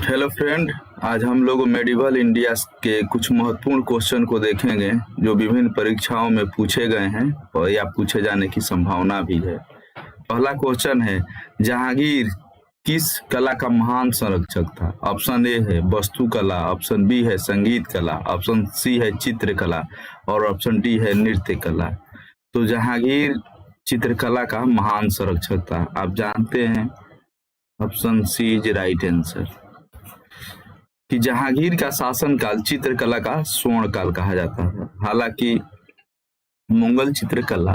Hello friend, आज हम लोग मेडिवल इंडिया के कुछ महत्वपूर्ण क्वेश्चन को देखेंगे जो विभिन्न परीक्षाओं में पूछे गए हैं और या पूछे जाने की संभावना भी है। पहला क्वेश्चन है, जहांगीर किस कला का महान संरक्षक था? ऑप्शन ए है वास्तुकला, ऑप्शन बी है संगीत कला, ऑप्शन सी है चित्रकला और ऑप्शन डी है नृत्य कला। तो जहांगीर चित्रकला का महान संरक्षक था। आप जानते हैं option C is right answer कि जहांगीर का शासनकाल चित्रकला का स्वर्ण काल कहा जाता है। हालांकि मुगल चित्रकला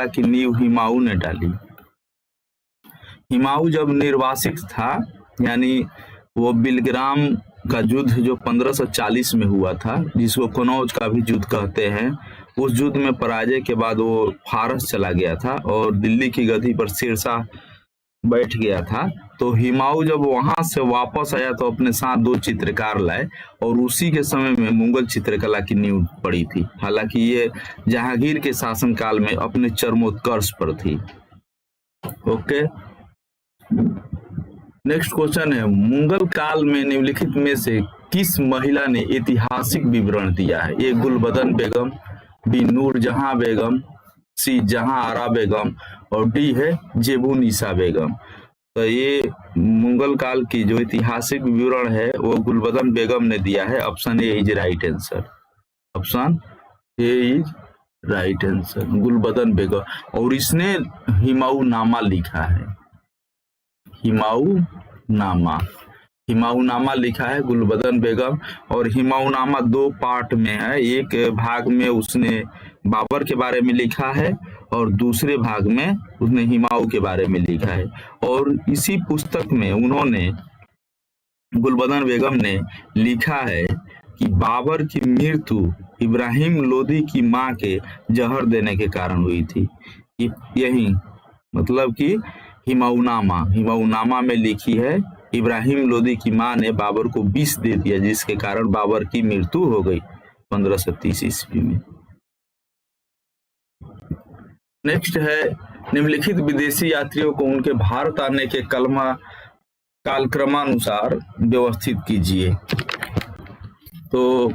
की नींव हुमायूं ने डाली। हुमायूं जब निर्वासित था, यानी वो बिलग्राम का युद्ध जो 1540 में हुआ था, जिसको कनौज का भी युद्ध कहते हैं, उस युद्ध में पराजय के बाद वो फारस चला गया था और दिल्ली की गद्दी पर शेरशाह बैठ गया था। तो हुमायूं जब वहां से वापस आया तो अपने साथ 2 चित्रकार लाए और उसी के समय में मुगल चित्रकला की नींव पड़ी थी। हालांकि ये जहांगीर के शासनकाल में अपने चरमोत्कर्ष पर थी। ओके, नेक्स्ट क्वेश्चन है, मुगल काल में निम्नलिखित में से किस महिला ने ऐतिहासिक विवरण दिया है? ए गुलबदन बेगम, बी नूरजहां बेगम, सी जहां आरा बेगम और डी है जेबुनिसा बेगम। तो ये मुगल काल की जो ऐतिहासिक विवरण है वो गुलबदन बेगम ने दिया है। Option A is right answer. Option A is right answer, Gulbadan Begum. और इसने हुमायूं नामा लिखा है। हुमायूं नामा लिखा है गुलबदन बेगम। और हुमायूं नामा 2 पार्ट में है। एक भाग में उसने बाबर के बारे में लिखा है और दूसरे भाग में उसने हुमायूं के बारे में लिखा है। और इसी पुस्तक में उन्होंने, गुलबदन बेगम ने लिखा है कि बाबर की मृत्यु इब्राहिम लोदी की मां के जहर देने के कारण हुई थी। यही मतलब कि हुमायूं नामा में लिखी है इब्राहिम लोदी की मां ने बाबर को विष दे दिया, जिसके कारण बाबर की मृत्यु हो गई 1530 ईस्वी में। नेक्स्ट है, निम्नलिखित विदेशी यात्रियों को उनके भारत आने के कालक्रमानुसार व्यवस्थित कीजिए। तो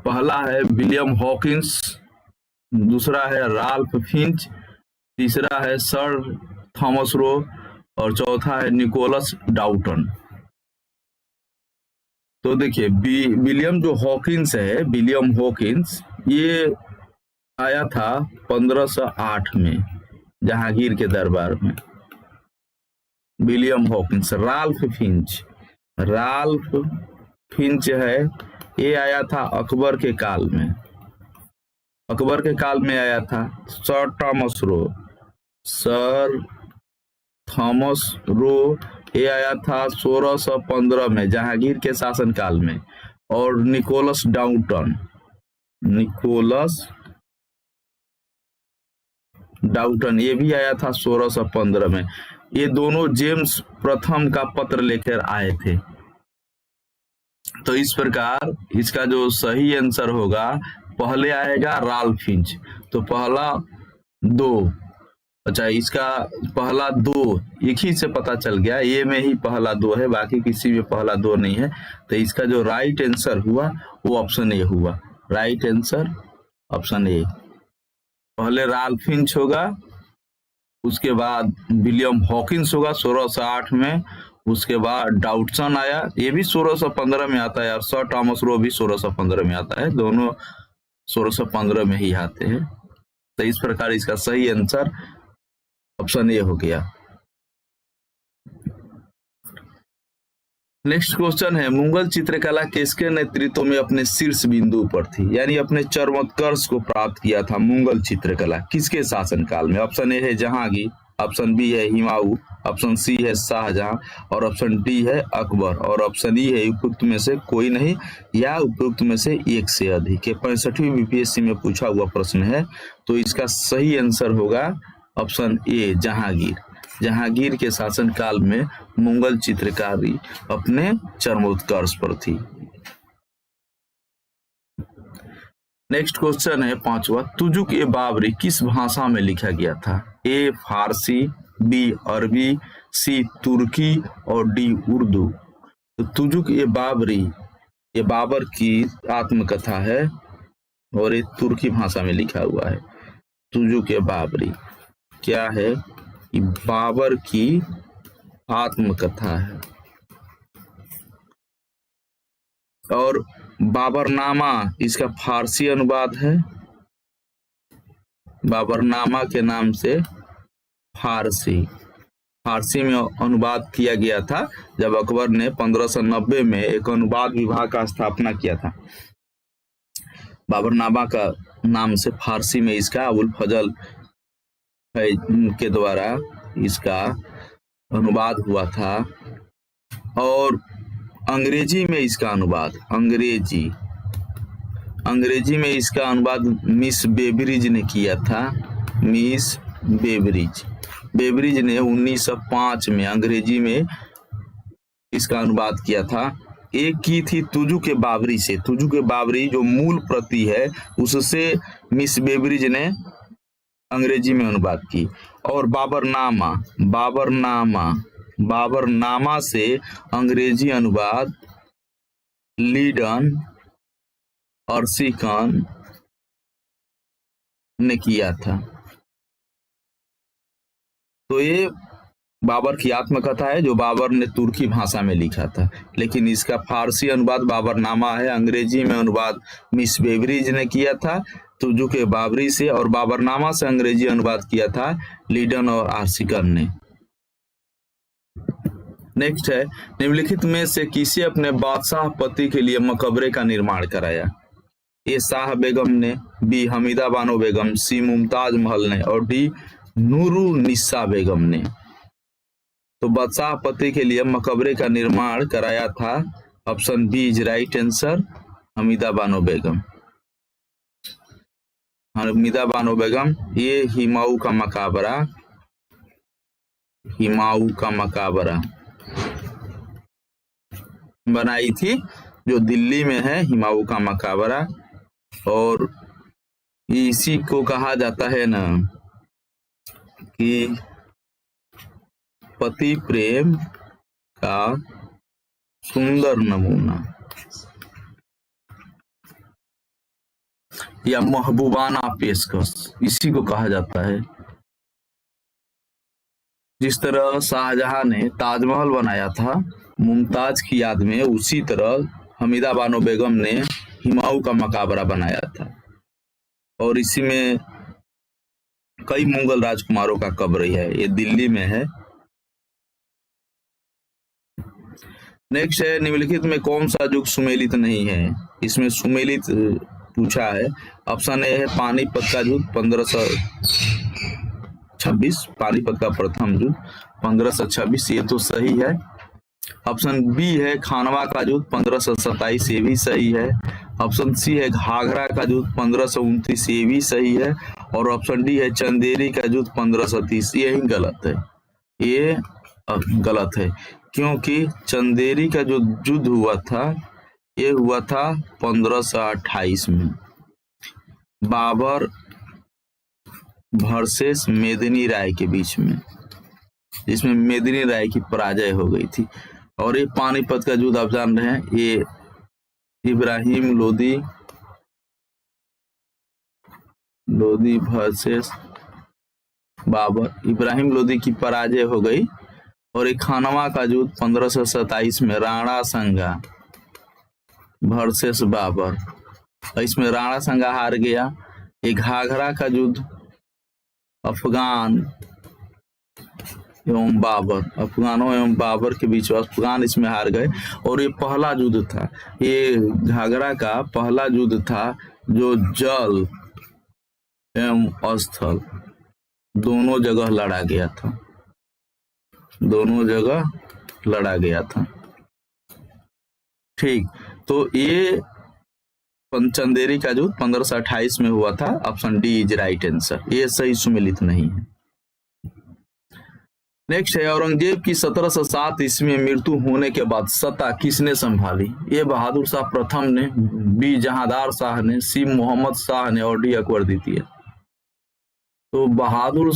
पहला है विलियम हॉकिंस, दूसरा है राल्फ फिंच, तीसरा है सर थॉमस रो और चौथा है निकोलस डाउटन। तो देखिए, विलियम हॉकिंस ये आया था 1508 में जहांगीर के दरबार में। William Hawkins. राल्फ फिंच है, ये आया था अकबर के काल में आया था। सर थॉमस रो ये आया था 1615 में जहांगीर के शासनकाल में। और निकोलस डाउटन ये भी आया था 1615 में। ये दोनों जेम्स प्रथम का पत्र लेकर आए थे। तो इस प्रकार इसका जो सही आंसर होगा, पहले आएगा राल्फ फिंच। तो पहला 2, अच्छा इसका पहला 2 एक ही से पता चल गया, ये में ही पहला 2 है, बाकी किसी में पहला 2 नहीं है। तो इसका जो राइट आंसर हुआ वो ऑप्शन ए हुआ। राइट आंसर ऑप्शन ए। पहले राल्फ फिंच होगा, उसके बाद विलियम हॉकिंस होगा 1608 में, उसके बाद डाउटसन आया, ये भी 1615 में आता है और सर थॉमस रो भी 1615 में आता है। दोनों 1615 में ही आते हैं। तो इस प्रकार इसका सही आंसर ऑप्शन ए हो गया। नेक्स्ट क्वेश्चन है, मुगल चित्रकला किसके नेतृत्व में अपने शीर्ष बिंदु पर थी, यानी अपने चरमोत्कर्ष को प्राप्त किया था मुगल चित्रकला किसके शासनकाल में? ऑप्शन ए है जहांगीर, ऑप्शन बी है हुमायूं, ऑप्शन सी है शाहजहां और ऑप्शन डी है अकबर और ऑप्शन ई है उपयुक्त में से कोई नहीं या उपयुक्त में से एक से अधिक। 65वीं बीपीएससी में पूछा हुआ प्रश्न है। तो इसका सही आंसर होगा ऑप्शन ए जहांगीर के शासनकाल में मुगल चित्रकारी अपने चरमोत्कर्ष पर थी। नेक्स्ट क्वेश्चन है पांचवा, तुजुक ए बाबरी किस भाषा में लिखा गया था? ए फारसी, बी अरबी, सी तुर्की और डी उर्दू। तो तुजुक ए बाबरी ये बाबर की आत्मकथा है और ये तुर्की भाषा में लिखा हुआ है। तुजुक ए बाबरी क्या है? कि बाबर की आत्मकथा है। और बाबरनामा इसका फारसी अनुवाद है, बाबरनामा के नाम से फारसी में अनुवाद किया गया था जब अकबर ने 1590 में एक अनुवाद विभाग का स्थापना किया था। बाबरनामा का नाम से फारसी में इसका अबुल फजल के द्वारा इसका अनुवाद हुआ था। और अंग्रेजी में इसका अनुवाद, अंग्रेजी में इसका अनुवाद मिस बेबरिज ने किया था। मिस बेबरिज ने 1905 में अंग्रेजी में इसका अनुवाद किया था। एक की थी तुजुक ए बाबरी से, तुजुक ए बाबरी जो मूल प्रति है उससे मिस बेबरिज ने अंग्रेजी में अनुवाद की। और बाबरनामा से अंग्रेजी अनुवाद लीडन अर्सिकन ने किया था। तो ये बाबर की आत्मकथा है जो बाबर ने तुर्की भाषा में लिखा था, लेकिन इसका फारसी अनुवाद बाबरनामा है। अंग्रेजी में अनुवाद मिस बेबरिज ने किया था तुजुक ए बाबरी से, और बाबरनामा से अंग्रेजी अनुवाद किया था लीडन और आर्सिकन ने। नेक्स्ट है, निम्नलिखित में से किसे अपने बादशाह पति के लिए मकबरे का निर्माण कराया? ए शाह बेगम ने, बी हमीदा बानो बेगम, सी मुमताज महल ने और डी नूरुन्निसा बेगम ने। तो बादशाह पति के लिए मकबरे का निर्माण कराया था, option B is right answer, Hamida Banu Begum. Hamida Banu Begum ये हिमाऊ का मकाबरा बनाई थी जो दिल्ली में है, हिमाऊ का मकाबरा। और इसी को कहा जाता है ना कि पति प्रेम का सुंदर नमूना या महबूबाना पेशकश, इसी को कहा जाता है। जिस तरह शाहजहां ने ताजमहल बनाया था मुमताज की याद में, उसी तरह हमीदा बानो बेगम ने हिमाऊ का मकाबरा बनाया था। और इसी में कई मुगल राजकुमारों का कब्र है, ये दिल्ली में है। नेक्स्ट है, निम्नलिखित में कौन सा युग सुमेलित नहीं है? इसमें सुमेलित पूछा है। ऑप्शन ए है पानीपत का युद्ध 1526, पानीपत का प्रथम युद्ध 1526, ये तो सही है। ऑप्शन बी है खानवा का युद्ध 1527, ये भी सही है। ऑप्शन सी है घाघरा का युद्ध 1529, ये भी सही है। और ऑप्शन डी है चंदेरी का युद्ध 1530, यही गलत है। ये गलत है क्योंकि चंदेरी का जो युद्ध हुआ था ये हुआ था 1528 में, बाबर वर्सेस मेदिनी राय के बीच में, जिसमें मेदिनी राय की पराजय हो गई थी। और ये पानीपत का युद्ध आप जान रहे हैं, ये इब्राहिम लोदी वर्सेस बाबर, इब्राहिम लोदी की पराजय हो गई। और एक खानवा का युद्ध 1527 में राणा संगा वर्सेस बाबर, इसमें राणा संगा हार गया। एक घाघरा का युद्ध अफगान एवं बाबर, अफगानों एवं बाबर के बीच, अफगान इसमें हार गए। और ये पहला युद्ध था, ये घाघरा का पहला युद्ध था जो जल एवं स्थल दोनों जगह लड़ा गया था, ठीक। तो ये चंदेरी का युद्ध 1528 में हुआ था, option D is right answer, ये सही सुमेलित नहीं है। नेक्स्ट है, औरंगजेब की 1707 ईस्वी में मृत्यु होने के बाद सत्ता किसने संभाली? ए बहादुर शाह प्रथम ने, बी जहांदार शाह ने, सी मोहम्मद शाह ने और डी अकबर द्वितीय। तो बहादुर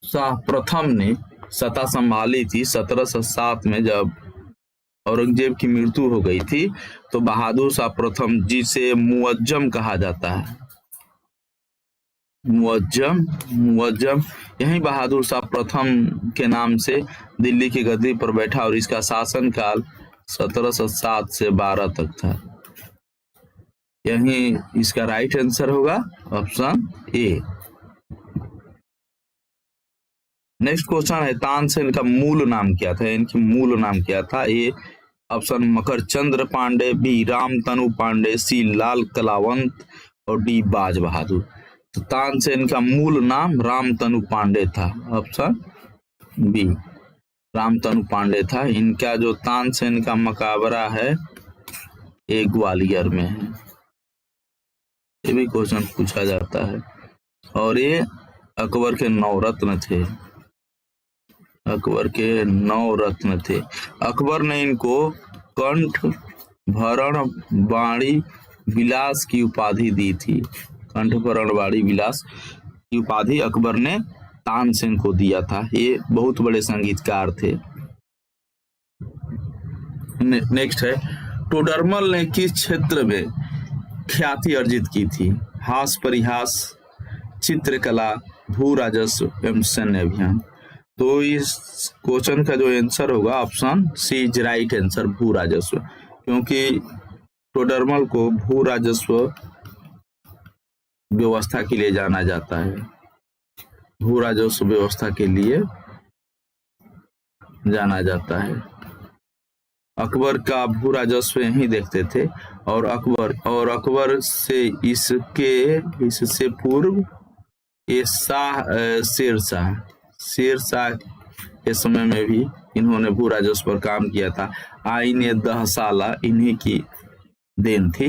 शाह प्रथम ने सत्ता संभाली थी 1707 में, जब औरंगजेब की मृत्यु हो गई थी। तो बहादुर शाह प्रथम, जिसे मुअज्जम कहा जाता है, मुअज्जम यही बहादुर शाह प्रथम के नाम से दिल्ली की गद्दी पर बैठा और इसका शासनकाल 1707 से 12 तक था। यही इसका राइट आंसर होगा ऑप्शन ए। नेक्स्ट क्वेश्चन है, तानसेन का मूल नाम क्या था? इनकी मूल नाम क्या था? A option Makarchandra Pandey, B Ramtanu Pandey, C Lal Kalawant और डी बाज बहादुर। तो तानसेन का मूल नाम रामतनु पांडे था, ऑप्शन बी रामतनु पांडे था। इनका जो तानसेन का मकबरा है ये ग्वालियर में है, ये भी क्वेश्चन पूछा जाता है। और ये अकबर के 9 रत्न थे, अकबर के 9 रत्न थे। अकबर ने इनको कंठ भरण वाणी विलास की उपाधि दी थी, कंठ भरण वाणी विलास की उपाधि अकबर ने तानसेन को दिया था। ये बहुत बड़े संगीतकार थे। नेक्स्ट है, टोडरमल ने किस क्षेत्र में ख्याति अर्जित की थी? हास परिहास, चित्रकला, भू राजस्व एवं सैन्य अभियान। तो इस क्वेश्चन का जो आंसर होगा option C is right answer, भू राजस्व, क्योंकि टोडरमल को भू राजस्व व्यवस्था के लिए जाना जाता है, भू राजस्व व्यवस्था के लिए जाना जाता है। अकबर का भू राजस्व यही देखते थे और अकबर से इससे पूर्व ये शेरशाह के समय में भी इन्होंने भू राजस्व पर काम किया था। आईने 10 साला इन्हीं की देन थी।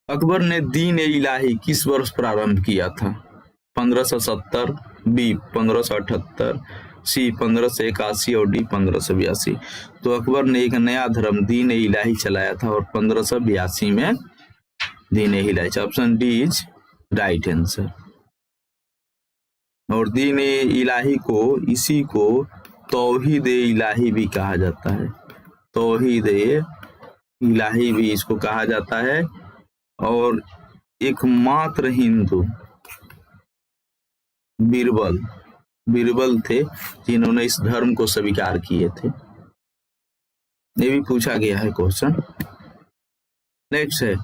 अकबर ने दीन ए इलाही किस वर्ष प्रारंभ किया था? 1570, बी 1578, सी 1581 और डी 1582। तो अकबर ने एक नया धर्म दीन ए इलाही चलाया था और 1582 में Din e Ilahi, option D is right answer. और दीन ए इलाही को, इसी को तौहीद ए इलाही भी कहा जाता है, तौहीद ए इलाही भी इसको कहा जाता है। और एकमात्र हिंदू बीरबल थे जिन्होंने इस धर्म को स्वीकार किए थे, ये भी पूछा गया है क्वेश्चन। नेक्स्ट है,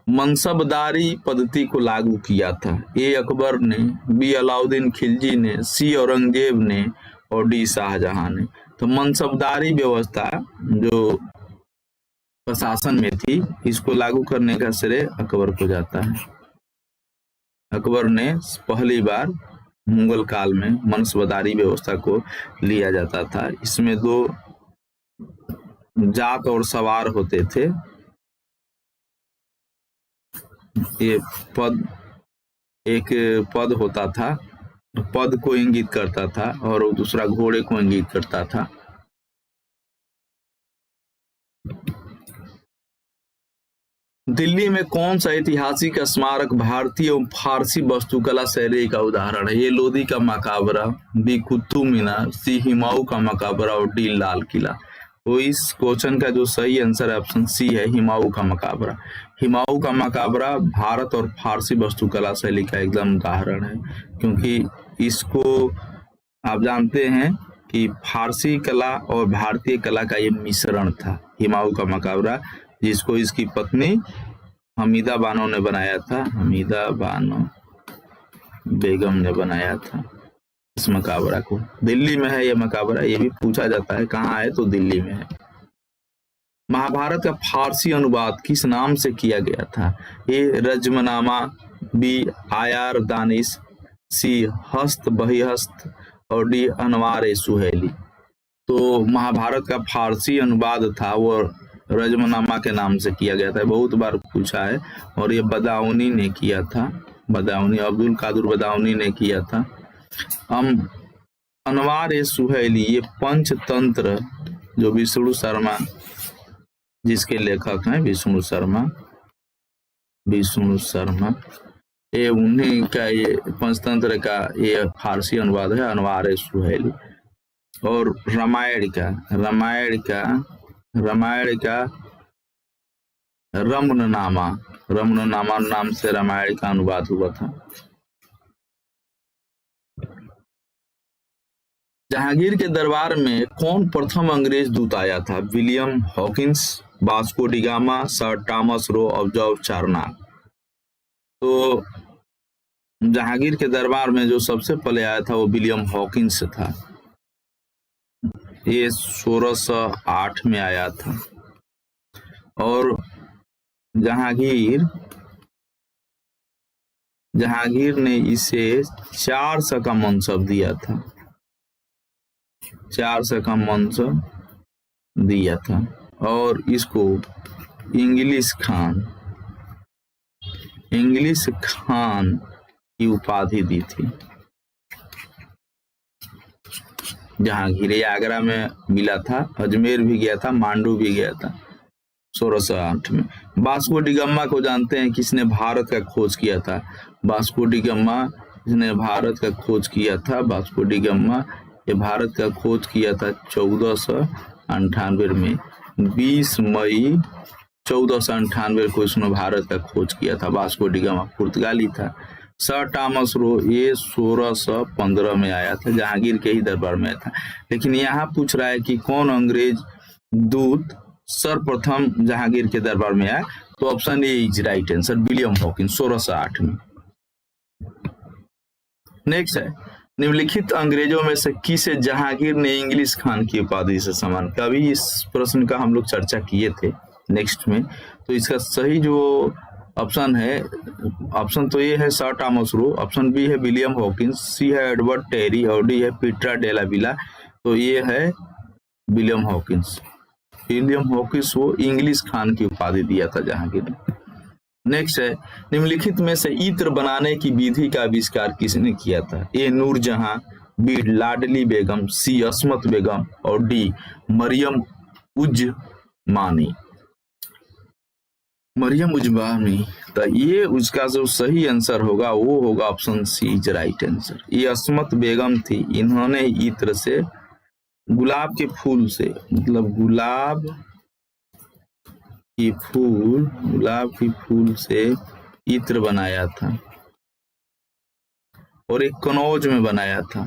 मनसबदारी पद्धति को लागू किया था? ए अकबर ने, बी अलाउद्दीन खिलजी ने, सी औरंगजेब ने और डी शाहजहां ने। तो मनसबदारी व्यवस्था जो प्रशासन में थी, इसको लागू करने का श्रेय अकबर को जाता है। अकबर ने पहली बार मुगल काल में मनसबदारी व्यवस्था को लिया जाता था। इसमें 2 जात और सवार होते थे। ये एक पद होता था, पद को इंगित करता था और दूसरा घोड़े को इंगित करता था। दिल्ली में कौन सा ऐतिहासिक स्मारक भारतीय एवं फारसी वास्तुकला शैली का उदाहरण है? ये लोधी का मकबरा, बी कुतुब मीनार, सी हुमायूं का मकबरा और डी लाल किला। तो इस क्वेश्चन का जो सही आंसर है ऑप्शन सी है, हुमायूं का मकबरा। हुमायूं का मकबरा भारत और फारसी वास्तुकला शैली का एकदम उदाहरण है, क्योंकि इसको आप जानते हैं कि फारसी कला और भारतीय कला का ये मिश्रण था, हुमायूं का मकबरा, जिसको इसकी पत्नी हमीदा बानो ने बनाया था, हमीदा बानो बेगम ने बनाया था इस मकबरा को। दिल्ली में है ये मकबरा, ये भी पूछा जाता है कहाँ है, तो दिल्ली में है। महाभारत का फारसी अनुवाद किस नाम से किया गया था? ए रजमनामा, बी आयार दानिश, सी हस्त बहिहस्त और डी अनवार ए सुहेली। तो महाभारत का फारसी अनुवाद था वो रजमनामा के नाम से किया गया था, बहुत बार पूछा है, और ये बदाऊनी ने किया था, बदाऊनी, अब्दुल कादिर बदाऊनी ने किया था। हम अनवार सुहेली, ये पंचतंत्र जो विष्णु शर्मा, जिसके लेखक हैं विष्णु शर्मा, ये उन्हीं का ये पंचतंत्र का ये फारसी अनुवाद है, अनवार सुहेली। और रामायण का रमननामा नाम से रामायण का अनुवाद हुआ था। जहांगीर के दरबार में कौन प्रथम अंग्रेज दूत आया था? William Hawkins, Vasco D gamma, sir Thomas रो, ऑब्जर्व चारनाक। तो जहांगीर के दरबार में जो सबसे पहले आया था वो विलियम हॉकिंस था। ये 1608 में आया था। और जहांगीर ने इसे 400 का मनसब दिया था, 400 का मनसब दिया था। और इसको इंग्लिश खान की उपाधि दी थी। जहांगीर आगरा में मिला था, अजमेर भी गया था, मांडू भी गया था 1608 में। वास्को डी गामा को जानते हैं, किसने भारत का खोज किया था? वास्को डी गामा जिसने भारत का खोज किया था, वास्को डी गामा ये भारत का खोज किया था 1498 में। 20 मई 1498 को इसने भारत का खोज किया था। वास्को डी गामा पुर्तगाली था। सर टॉमस रो ये 1615 में आया था, जहांगीर के ही दरबार में था। लेकिन यहाँ पूछ रहा है कि कौन अंग्रेज दूत सर्वप्रथम जहांगीर के दरबार में आया, तो option A is right answer, William Hawkins 1608 में। नेक्स्ट है, निम्नलिखित अंग्रेजों में से किसे जहांगीर ने इंग्लिश खान की उपाधि से सम्मान? कभी इस प्रश्न का हम लोग चर्चा किए थे नेक्स्ट में। तो इसका सही जो ऑप्शन है, ऑप्शन तो ये है sir Thomas Roe, option B है विलियम हॉकिंस, सी है एडवर्ड टेरी और डी है पीटर डेला विला। तो ये है विलियम हॉकिंस। विलियम हॉकिंस को इंग्लिश खान की उपाधि दिया था जहांगीर ने। नेक्स्ट है, निम्नलिखित में से इत्र बनाने की विधि का आविष्कार किसने किया था? ए नूरजहां, बी लाडली बेगम, सी अस्मत बेगम और डी मरियम उज़मानी। तो ये उसका जो सही आंसर होगा वो होगा option C is right answer. ये अस्मत बेगम थी, इन्होंने इत्र से गुलाब के फूल से, मतलब गुलाब की फूल से इत्र बनाया था और एक कनौज में बनाया था।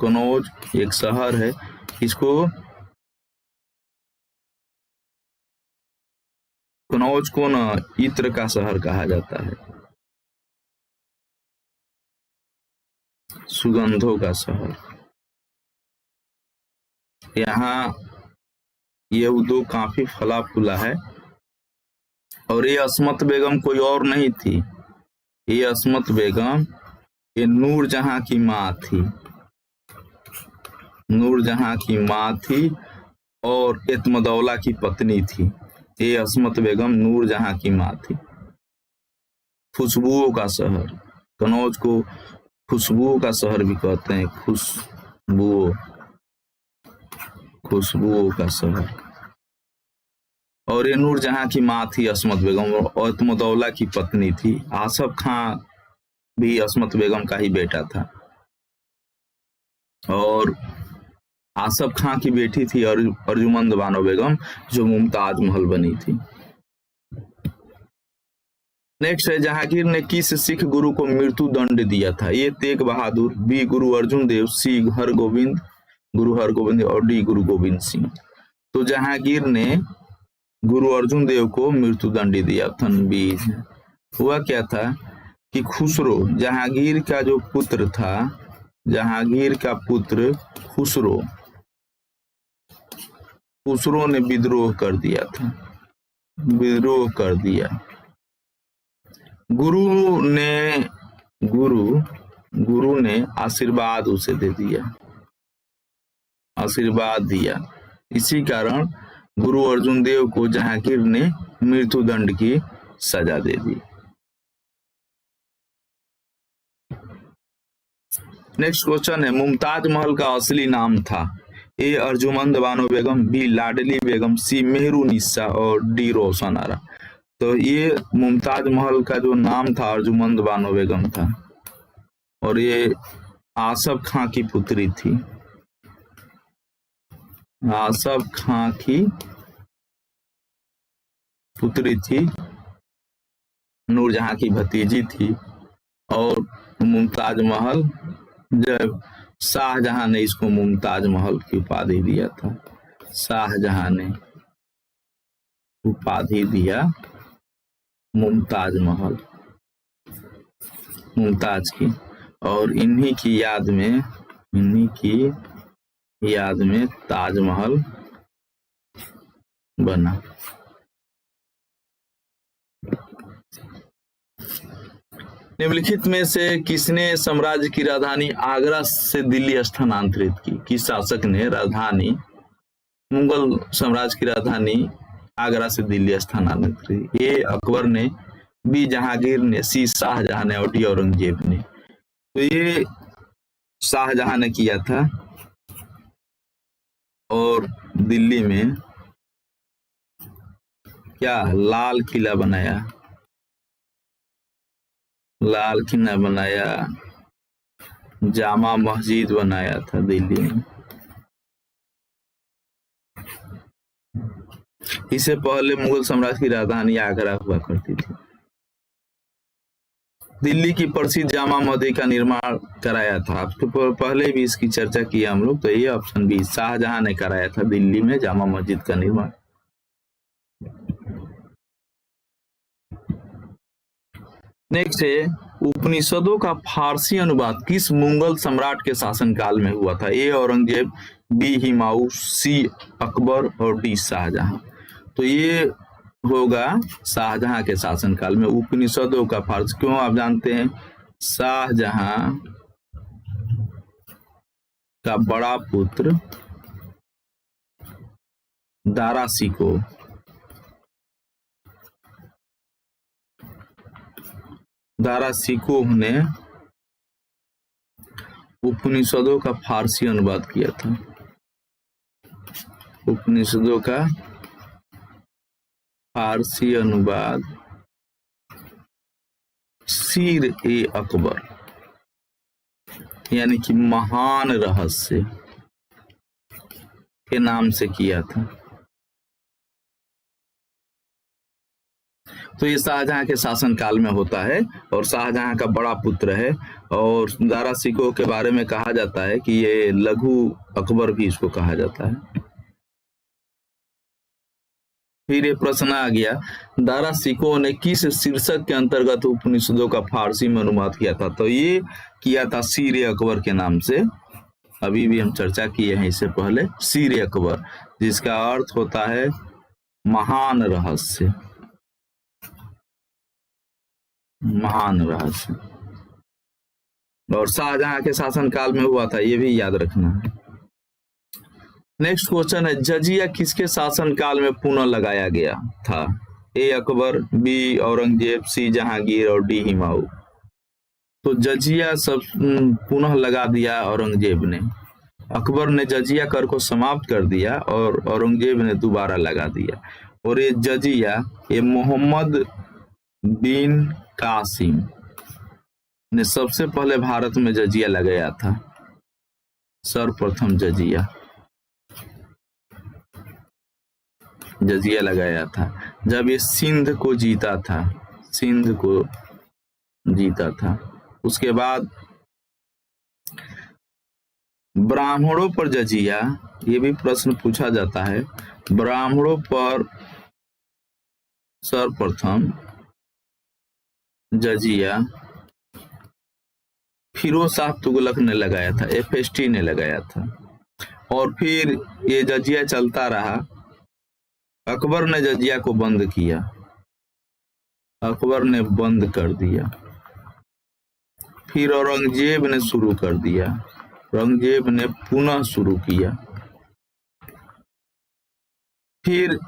कनौज एक शहर है, इसको कनौज को न इत्र का शहर कहा जाता है, सुगंधों का शहर। यहाँ ये उद्योग काफी फला फूला है। और ये अस्मत बेगम कोई और नहीं थी, ये अस्मत बेगम ये नूरजहां की माँ थी, नूरजहां की माँ थी और इत्मदौला की पत्नी थी। ये अस्मत बेगम नूरजहां की माँ थी। खुशबुओं का शहर, कनौज को खुशबुओं का शहर भी कहते हैं, खुशबुओं का शहर। और ये नूरजहां की माँ थी अस्मत बेगम और इत्मदौला की पत्नी थी। आसफ खां भी अस्मत बेगम का ही बेटा था और आसफ खां की बेटी थी अर्जुमंद बानो बेगम, जो मुमताज महल बनी थी। नेक्स्ट है, जहांगीर ने किस सिख गुरु को मृत्यु दंड दिया था? ए तेग बहादुर, बी गुरु अर्जुन देव, सी गुरु हरगोविंद और डी गुरु गोविंद सिंह। तो जहांगीर ने गुरु अर्जुन देव को मृत्यु दंड दिया। Option B. हुआ क्या था कि खुसरो, जहांगीर का जो पुत्र था, जहांगीर का पुत्र खुसरो ने विद्रोह कर दिया था, विद्रोह कर दिया। गुरु ने आशीर्वाद उसे दे दिया, आशीर्वाद दिया। इसी कारण गुरु अर्जुन देव को जहांगीर ने मृत्यु दंड की सजा दे दी। नेक्स्ट क्वेश्चन है, मुमताज महल का असली नाम था? ए अर्जुमंद बानो बेगम, बी लाडली बेगम, सी मेहरुनिसा और डी रोशन आरा। तो ये मुमताज महल का जो नाम था अर्जुमंद बानो बेगम था और ये आसफ खां की पुत्री थी। आसफ खां की पुत्री थी, नूरजहां की भतीजी थी। और मुमताज महल, जब शाहजहां ने इसको मुमताज महल की उपाधि दिया था, शाहजहां ने उपाधि दिया मुमताज महल, मुमताज की। और इन्हीं की याद में ताजमहल बना। निम्नलिखित में से किसने साम्राज्य की राजधानी आगरा से दिल्ली स्थानांतरित की? किस शासक ने राजधानी, मुगल साम्राज्य की राजधानी आगरा से दिल्ली स्थानांतरित की? ए अकबर ने, बी जहांगीर ने, सी शाहजहां ने और डी औरंगजेब ने। तो ये शाहजहां ने किया था और दिल्ली में क्या लाल किला बनाया, लाल किला बनाया, जामा मस्जिद बनाया था दिल्ली में। इससे पहले मुगल साम्राज्य की राजधानी आगरा हुआ करती थी। दिल्ली की प्रसिद्ध जामा मस्जिद का निर्माण कराया था, तो पहले भी इसकी चर्चा की हम लोग। तो ये ऑप्शन बी, शाहजहां ने कराया था दिल्ली में जामा मस्जिद का निर्माण। नेक्स्ट है, उपनिषदों का फारसी अनुवाद किस मुगल सम्राट के शासनकाल में हुआ था? ए औरंगजेब, बी हुमायूं, सी अकबर और डी शाहजहां। तो ये होगा शाहजहां के शासनकाल में उपनिषदों का फारसी। क्यों? आप जानते हैं, शाहजहां का बड़ा पुत्र दारा शिकोह ने उपनिषदों का फारसी अनुवाद किया था। उपनिषदों का फारसी अनुवाद सीर ए अकबर, यानी कि महान रहस्य के नाम से किया था। तो ये शाहजहां के शासनकाल में होता है और शाहजहां का बड़ा पुत्र है। और दारा शिकोह के बारे में कहा जाता है कि ये लघु अकबर भी इसको कहा जाता है। फिर ये प्रश्न आ गया, दारा शिकोह ने किस शीर्षक के अंतर्गत उपनिषदों का फारसी में अनुवाद किया था? तो ये किया था सीर अकबर के नाम से। अभी भी हम चर्चा किए हैं इससे पहले, सीर अकबर, जिसका अर्थ होता है महान रहस्य, महान रहस्य। और शाहजहां के शासनकाल में हुआ था, ये भी याद रखना है। नेक्स्ट क्वेश्चन है, जजिया किसके शासनकाल में पुनः लगाया गया था? ए अकबर, बी औरंगजेब, सी जहांगीर और डी हुमायूं। तो जजिया सब पुनः लगा दिया औरंगजेब ने। अकबर ने जजिया कर को समाप्त कर दिया और औरंगजेब ने दोबारा लगा दिया। और ये जजिया, ये मोहम्मद बिन कासिम ने सबसे पहले भारत में जजिया लगाया था, सर्वप्रथम जजिया लगाया था जब ये सिंध को जीता था। उसके बाद ब्राह्मणों पर जजिया, ये भी प्रश्न पूछा जाता है। ब्राह्मणों पर सर्वप्रथम जजिया फिरोज शाह तुगलक ने लगाया था, FST ने लगाया था। और फिर ये जजिया चलता रहा। अकबर ने जजिया को बंद किया, अकबर ने बंद कर दिया। फिर औरंगजेब ने शुरू कर दिया, औरंगजेब ने पुनः शुरू किया। फिर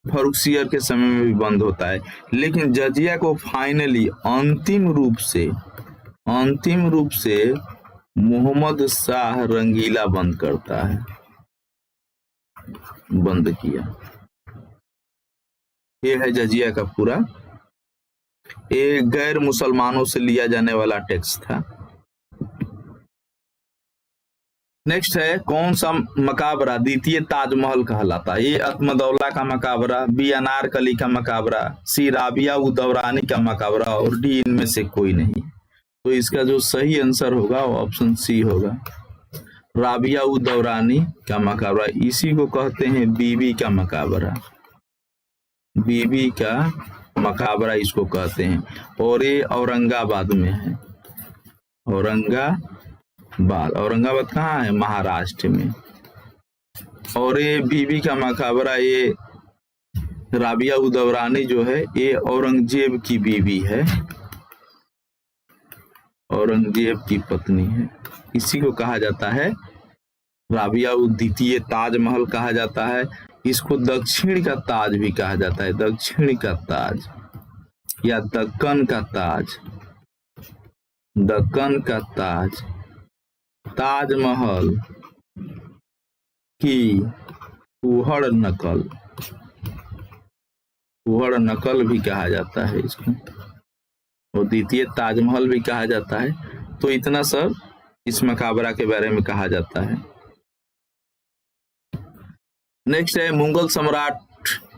फर्रुखसियर के समय में भी बंद होता है। लेकिन जजिया को फाइनली अंतिम रूप से मोहम्मद शाह रंगीला बंद करता है, बंद किया। ये है जजिया का पूरा, ये गैर मुसलमानों से लिया जाने वाला टैक्स था। नेक्स्ट है कौन सा मकाबरा द्वितीय ताजमहल कहलाता है? ए अत्मदौला का मकाबरा, बी अनारकली का मकाबरा, सी राबिया उद-दौरानी का मकाबरा और डी इनमें से कोई नहीं। तो इसका जो सही आंसर होगा वो ऑप्शन सी होगा, राबिया उद-दौरानी का मकाबरा। इसी को कहते हैं बीबी का मकाबरा, बीबी का मकाबरा इसको कहते हैं। और ये औरंगाबाद में है, औरंगाबाद कहाँ है? महाराष्ट्र में। और ये बीबी का मकाबरा, ये राबिया उद-दौरानी जो है ये औरंगजेब की बीवी है, औरंगजेब की पत्नी है। इसी को कहा जाता है राबिया उद द्वितीय ताजमहल कहा जाता है। इसको दक्षिण का ताज भी कहा जाता है, दक्षिण का ताज या दक्कन का ताज, दक्कन का ताज। ताजमहल की फूहड़ नकल, फूहड़ नकल भी कहा जाता है इसको, और द्वितीय ताजमहल भी कहा जाता है। तो इतना सब इस मकाबरा के बारे में कहा जाता है। नेक्स्ट है मुगल सम्राट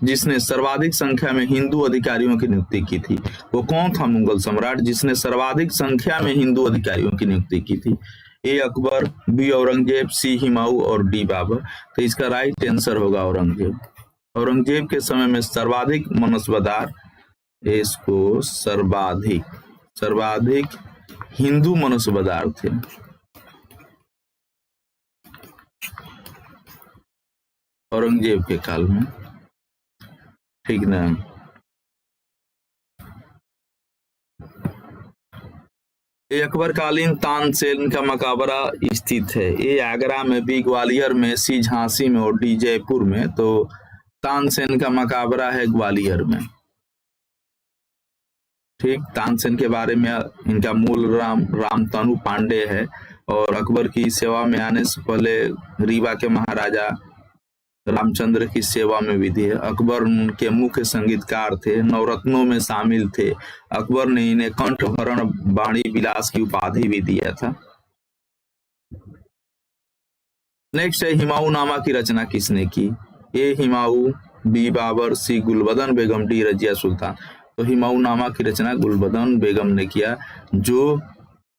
जिसने सर्वाधिक संख्या में हिंदू अधिकारियों की नियुक्ति की थी, वो कौन था मुगल सम्राट जिसने सर्वाधिक संख्या में हिंदू अधिकारियों की नियुक्ति की थी? ए अकबर, बी औरंगजेब, सी हुमायूं और डी बाबर। तो इसका राइट आंसर होगा औरंगजेब। औरंगजेब के समय में सर्वाधिक मनसबदार, इसको सर्वाधिक हिंदू मनसबदार थे। औरंगजेब के काल में, ठीक ना। ये अकबरकालीन तानसेन का मकाबरा स्थित है, ये आगरा में, बी ग्वालियर में, सी झांसी में और डी जयपुर में। तो तानसेन का मकाबरा है ग्वालियर में। ठीक, तानसेन के बारे में इनका मूल रामतनु पांडे है और अकबर की सेवा में आने से पहले रीवा के महाराजा रामचंद्र की सेवा में भी थे। अकबर के मुख्य संगीतकार थे, नवरत्नों में शामिल थे। अकबर ने इन्हें कंठभरण वाणी विलास की उपाधि भी दिया था। नेक्स्ट है हुमायूं नामा की रचना किसने की? ए हुमायूं, बी बाबर, सी गुलबदन बेगम, डी रजिया सुल्तान। तो हुमायूं नामा की रचना गुलबदन बेगम ने किया। जो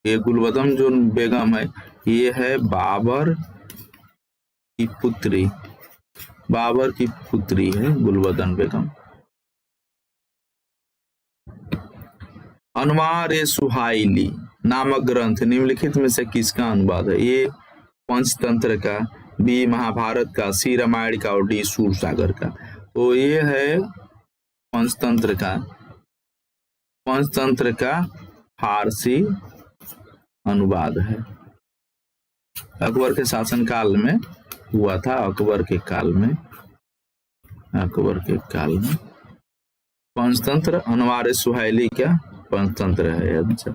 ये गुलबदन जो बेगम है ये है बाबर की पुत्री, बाबर की पुत्री है गुलबदन बेगम। अनवार-ए-सुहाइली नामक ग्रंथ निम्नलिखित में से किसका अनुवाद है? ये पंचतंत्र का, बी महाभारत का, सी रामायण का और डी सूरसागर का। तो ये है पंचतंत्र का फारसी अनुवाद है। अकबर के शासनकाल में हुआ था, अकबर के काल में पंचतंत्र। अनवार-ए-सुहाइली क्या पंचतंत्र है। अच्छा,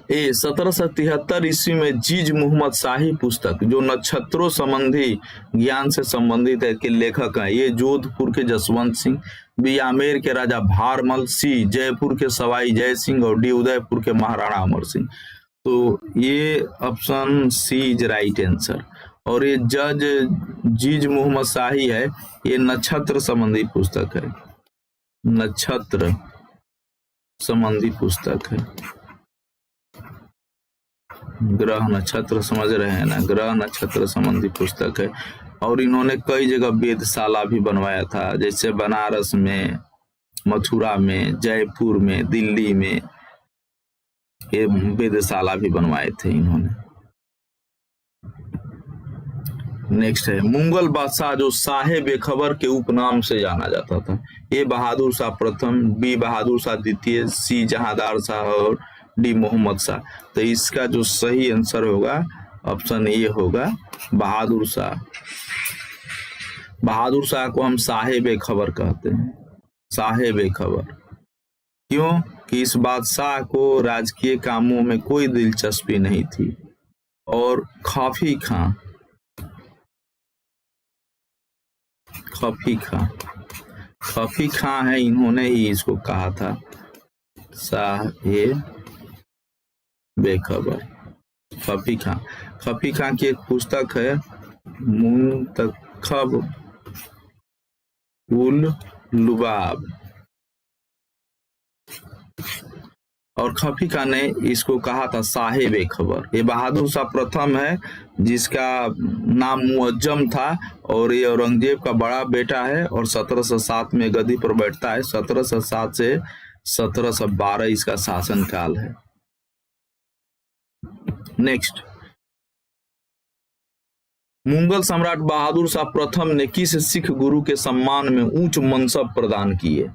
1773 ईस्वी में जीज मुहम्मद शाही पुस्तक जो नक्षत्रों संबंधी ज्ञान से संबंधित है के लेखक हैं। ये जोधपुर के जसवंत सिंह, बी आमेर के राजा भारमल, सी जयपुर के सवाई जय सिंह और डी उदयपुर के महाराणा अमर सिंह। तो ये option C is right answer. और ये जज जीज मुहम्मद शाही है, ये नक्षत्र संबंधी पुस्तक है, नक्षत्र संबंधी पुस्तक है। ग्रह नक्षत्र समझ रहे हैं ना, ग्रह नक्षत्र संबंधी पुस्तक है। और इन्होंने कई जगह वेधशाला भी बनवाया था, जैसे बनारस में, मथुरा में, जयपुर में, दिल्ली में, ये वेधशाला भी बनवाए थे इन्होंने। नेक्स्ट है मुगल बादशाह जो शाहे बेखबर के उपनाम से जाना जाता था। ए बहादुर शाह प्रथम, बी बहादुर शाह द्वितीय, सी जहांदार शाह और डी मोहम्मद शाह। तो इसका जो सही आंसर होगा ऑप्शन ए होगा बहादुर शाह। बहादुर शाह को हम शाहे बेखबर कहते हैं, शाहे बेखबर। क्यों कि इस बादशाह को राजकीय कामों में कोई दिलचस्पी नहीं थी और खफी खां है, इन्होंने ही इसको कहा था साहेब बेखबर। खफी खां की एक पुस्तक है मुंतखब उल लुबाब, और खफी खां ने इसको कहा था साहेब बेखबर। ये बहादुर शाह प्रथम है जिसका नाम मुअज्जम था और ये औरंगजेब का बड़ा बेटा है और 1707 में गद्दी पर बैठता है। 1707 से 1712 इसका शासन काल है। नेक्स्ट, मुगल सम्राट बहादुर शाह प्रथम ने किस सिख गुरु के सम्मान में उच्च मनसब प्रदान किए?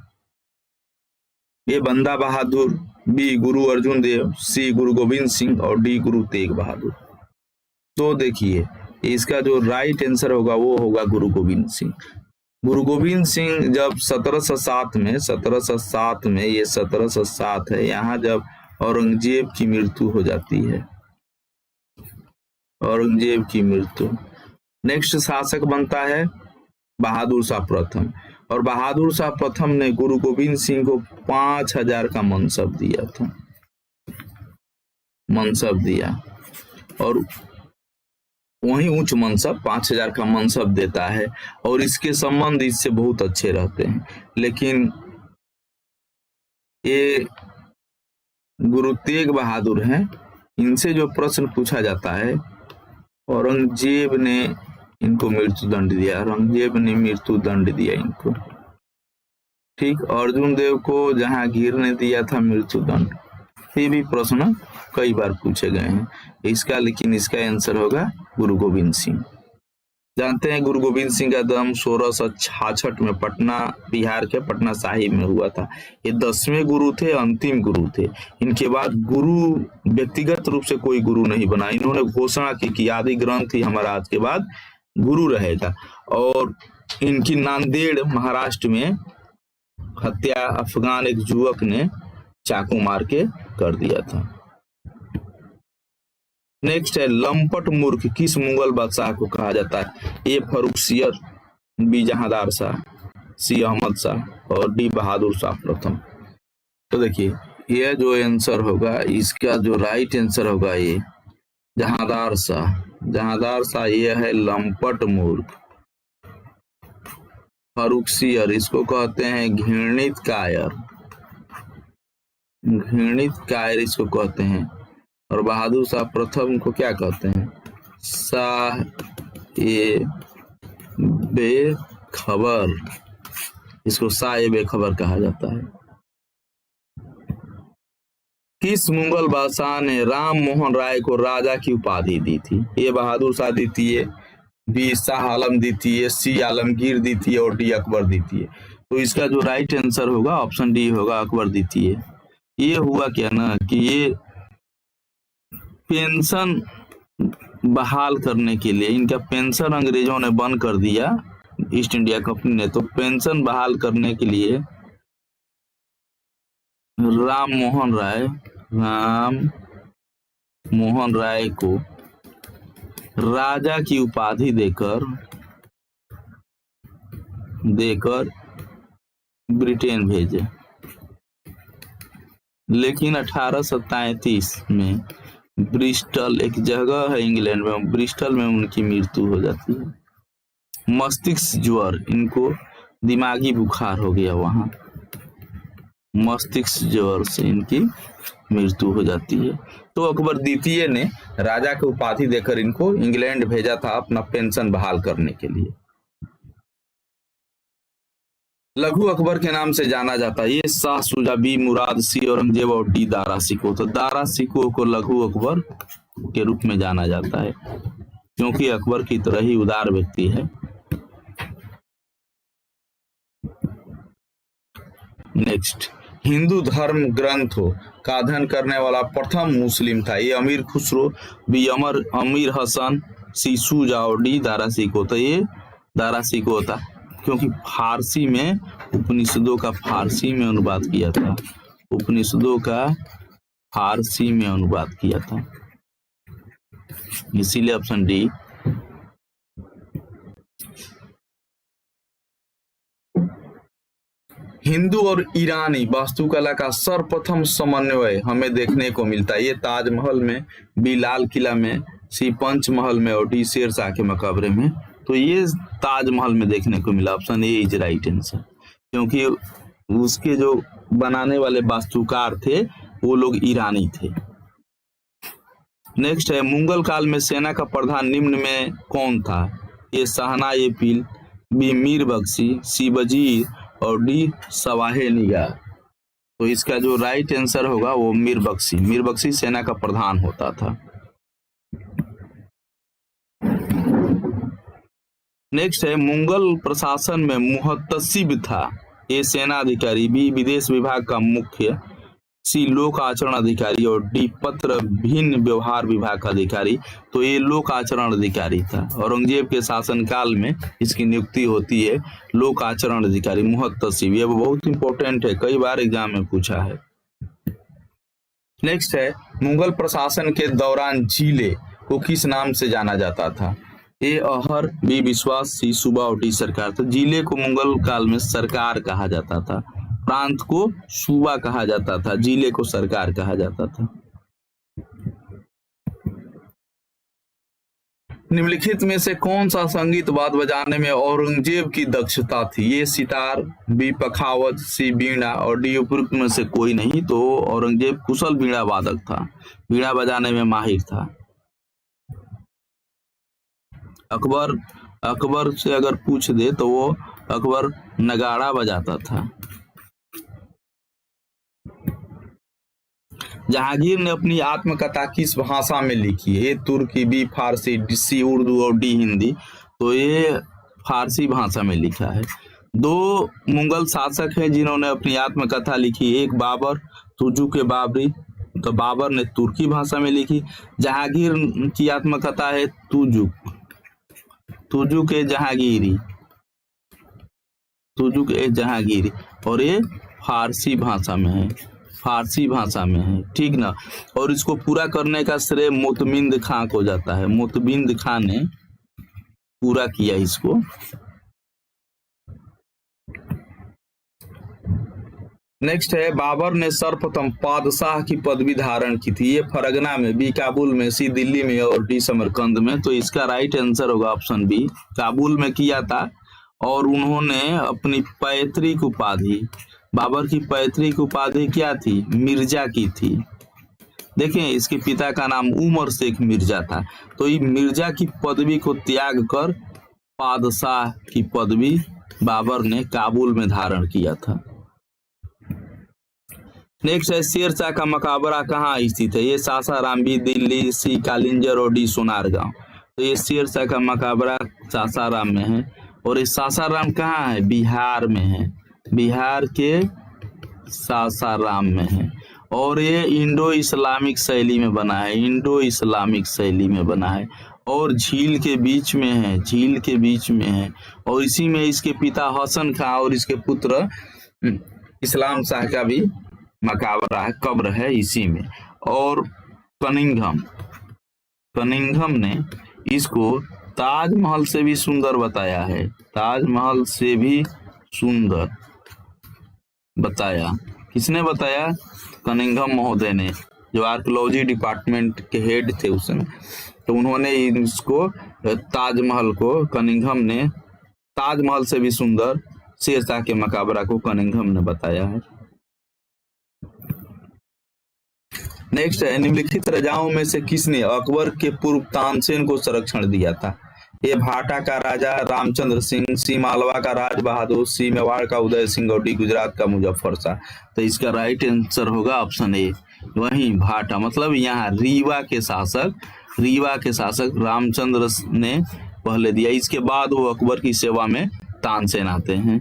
ए बंदा बहादुर, बी गुरु अर्जुन देव, सी गुरु गोविंद सिंह और डी गुरु तेग बहादुर। तो देखिए इसका जो राइट आंसर होगा वो होगा गुरु गोविंद सिंह। गुरु गोविंद सिंह जब 1707 में ये 1707 है, यहाँ जब औरंगजेब की मृत्यु हो जाती है, औरंगजेब की मृत्यु, नेक्स्ट शासक बनता है बहादुर शाह प्रथम, और बहादुर शाह प्रथम ने गुरु गोविंद सिंह को 5000 का मनसब दिया था, मनसब दिया, और वही उच्च मनसब 5000 का मनसब देता है और इसके संबंध इससे बहुत अच्छे रहते हैं। लेकिन ये गुरु तेग बहादुर हैं, इनसे जो प्रश्न पूछा जाता है, औरंगजेब ने इनको मृत्यु दंड दिया, औरंगजेब ने मृत्यु दंड दिया इनको, ठीक। अर्जुन देव को जहांगीर ने दिया था मृत्यु दंड। ये भी प्रश्न कई बार पूछे गए हैं इसका, लेकिन इसका आंसर होगा गुरु गोविंद सिंह। जानते हैं गुरु गोविंद सिंह का जन्म 1666 में पटना, बिहार के पटना साहिब में हुआ था। ये 10वें गुरु थे, अंतिम गुरु थे। इनके बाद गुरु व्यक्तिगत रूप से कोई गुरु नहीं बना। इन्होंने घोषणा की कि आदि ग्रंथ ही हमारा आज के बाद गुरु रहेगा, और इनकी नांदेड़ महाराष्ट्र में हत्या अफगान एक युवक ने चाकू मार के कर दिया था। नेक्स्ट है, लंपट मूर्ख किस मुगल बादशाह को कहा जाता है? ए फर्रुखसियर, बी जहांदार शाह, सी अहमद शाह और डी बहादुर शाह प्रथम। तो देखिए ये जो आंसर होगा, इसका जो राइट आंसर होगा ये जहांदार शाह। जहांदार शाह ये है लंपट मूर्ख। फर्रुखसियर इसको कहते हैं घृणित कायर, घृणित कायर इसको कहते हैं, और बहादुर शाह प्रथम को क्या कहते हैं? शाह ए बेखबर, इसको शाह ए बेखबर कहा जाता है। किस मुगल बादशाह ने राम मोहन राय को राजा की उपाधि दी थी? ए बहादुर शाह द्वितीय, बी शाह आलम द्वितीय, सी आलमगीर द्वितीय और डी अकबर द्वितीय। तो इसका जो राइट आंसर होगा ऑप्शन डी होगा, अकबर द्वितीय। ये हुआ क्या ना कि ये पेंशन बहाल करने के लिए, इनका पेंशन अंग्रेजों ने बंद कर दिया, ईस्ट इंडिया कंपनी ने, तो पेंशन बहाल करने के लिए राम मोहन राय को राजा की उपाधि देकर ब्रिटेन भेजे। लेकिन 1833 में ब्रिस्टल एक जगह है इंग्लैंड में, ब्रिस्टल में उनकी मृत्यु हो जाती है। मस्तिष्क ज्वर, इनको दिमागी बुखार हो गया, वहां मस्तिष्क ज्वर से इनकी मृत्यु हो जाती है। तो अकबर द्वितीय ने राजा की उपाधि देकर इनको इंग्लैंड भेजा था अपना पेंशन बहाल करने के लिए। लघु अकबर के नाम से जाना जाता है। ये शाह शुजा, बी मुराद, सी औरंगजेब और डी दारा शिकोह। तो दारा शिकोह को लघु अकबर के रूप में जाना जाता है क्योंकि अकबर की तरह ही उदार व्यक्ति है। नेक्स्ट, हिंदू धर्म ग्रंथों का अध्ययन करने वाला प्रथम मुस्लिम था। ये अमीर खुसरो, बी अमीर हसन, सी शुजा और डी दारा शिकोह। तो ये दारा शिकोह था क्योंकि फारसी में उपनिषदों का फारसी में अनुवाद किया था उपनिषदों का फारसी में अनुवाद किया था, इसीलिए ऑप्शन डी। हिंदू और ईरानी वास्तुकला का सर्वप्रथम समन्वय हमें देखने को मिलता है। ये ताजमहल में, बी लाल किला में, सी पंचमहल में और डी शेरशाह के मकबरे में। तो ये ताजमहल में देखने को मिला, option A is right answer, क्योंकि उसके जो बनाने वाले वास्तुकार थे वो लोग ईरानी थे। नेक्स्ट है, मुगल काल में सेना का प्रधान निम्न में कौन था? ए शाहनाई-ए-पील, बी मीर बख्शी, सी वजीर और डी सवाहे निगाह। तो इसका जो राइट आंसर होगा वो मीर बख्शी सेना का प्रधान होता था। नेक्स्ट है, मुगल प्रशासन में मुहतसिब था। ए सेनाधिकारी, बी विदेश विभाग का मुख्य, सी लोक आचरण अधिकारी और डी पत्र भिन्न व्यवहार विभाग का अधिकारी। तो ये लोक आचरण अधिकारी था। औरंगजेब के शासनकाल में इसकी नियुक्ति होती है लोक आचरण अधिकारी मुहतसिब। ये बहुत इंपॉर्टेंट है, कई बार एग्जाम में पूछा है। नेक्स्ट है, मुगल प्रशासन के दौरान जिले को किस नाम से जाना जाता था? ए अहर, बी विश्वास, सी सूबा और डी सरकार। तो जिले को मुगल काल में सरकार कहा जाता था, प्रांत को सूबा कहा जाता था, जिले को सरकार कहा जाता था। निम्नलिखित में से कौन सा संगीत वाद्य बजाने में औरंगजेब की दक्षता थी? ये सितार, बी पखावज, सी बीणा और डी उपयुक्त में से कोई नहीं। तो औरंगजेब कुशल बीणा वादक था, बीणा बजाने में माहिर था। अकबर से अगर पूछ दे तो वो अकबर नगाड़ा बजाता था। जहांगीर ने अपनी आत्मकथा किस भाषा में लिखी है? ए तुर्की, बी फारसी, सी उर्दू और डी हिंदी। तो ये फारसी भाषा में लिखा है। दो मुगल शासक हैं जिन्होंने अपनी आत्मकथा लिखी, एक बाबर, तुजुक के बाबरी। तो बाबर ने तुर्की भाषा में लिखी। जहांगीर की आत्मकथा है तुजुक ए जहांगीरी और ये फारसी भाषा में है, ठीक ना। और इसको पूरा करने का श्रेय मोतमिंद खां को जाता है, मोतमिंद खां ने पूरा किया इसको। नेक्स्ट है, बाबर ने सर्वप्रथम पादशाह की पदवी धारण की थी। ये फरगना में, बी काबुल में, सी दिल्ली में और डी समरकंद में। तो इसका राइट आंसर होगा ऑप्शन बी, काबुल में किया था। और उन्होंने अपनी पैतृक उपाधि, बाबर की पैतृक उपाधि क्या थी? मिर्जा की थी। देखें, इसके पिता का नाम उमर शेख मिर्जा था। तो ये मिर्जा की पदवी को त्याग कर पादशाह की पदवी बाबर ने काबुल में धारण किया था। नेक्स्ट है, शेरशाह का मकबरा कहाँ स्थित है? ये सासाराम, बी दिल्ली, सी कालिंजर और डी सोनारगांव। तो ये शेरशाह का मकबरा सासाराम में है। और ये सासाराम कहाँ है? बिहार में है, बिहार के सासाराम में है। और ये इंडो इस्लामिक शैली में बना है, और झील के बीच में है। और इसी में इसके पिता हसन खां और इसके पुत्र इस्लाम शाह का भी मकबरा है, कब्र है इसी में। और कनिंघम ने इसको ताजमहल से भी सुंदर बताया है, ताजमहल से भी सुंदर बताया। किसने बताया? कनिंघम महोदय ने, जो आर्कियोलॉजी डिपार्टमेंट के हेड थे उस समय। तो उन्होंने इसको ताजमहल को, कनिंघम ने ताजमहल से भी सुंदर शेरशाह के मकबरा को कनिंघम ने बताया है। नेक्स्ट है, निम्नलिखित राजाओं में से किसने अकबर के पूर्व तानसेन को संरक्षण दिया था? ए भाटा का राजा रामचंद्र सिंह, सी मालवा का राज बहादुर, सी मेवाड़ का उदय सिंह और डी गुजरात का मुजफ्फर शाह। तो इसका राइट आंसर होगा ऑप्शन ए, वही भाटा। मतलब यहाँ रीवा के शासक रामचंद्र ने पहले दिया, इसके बाद वो अकबर की सेवा में तानसेन आते हैं।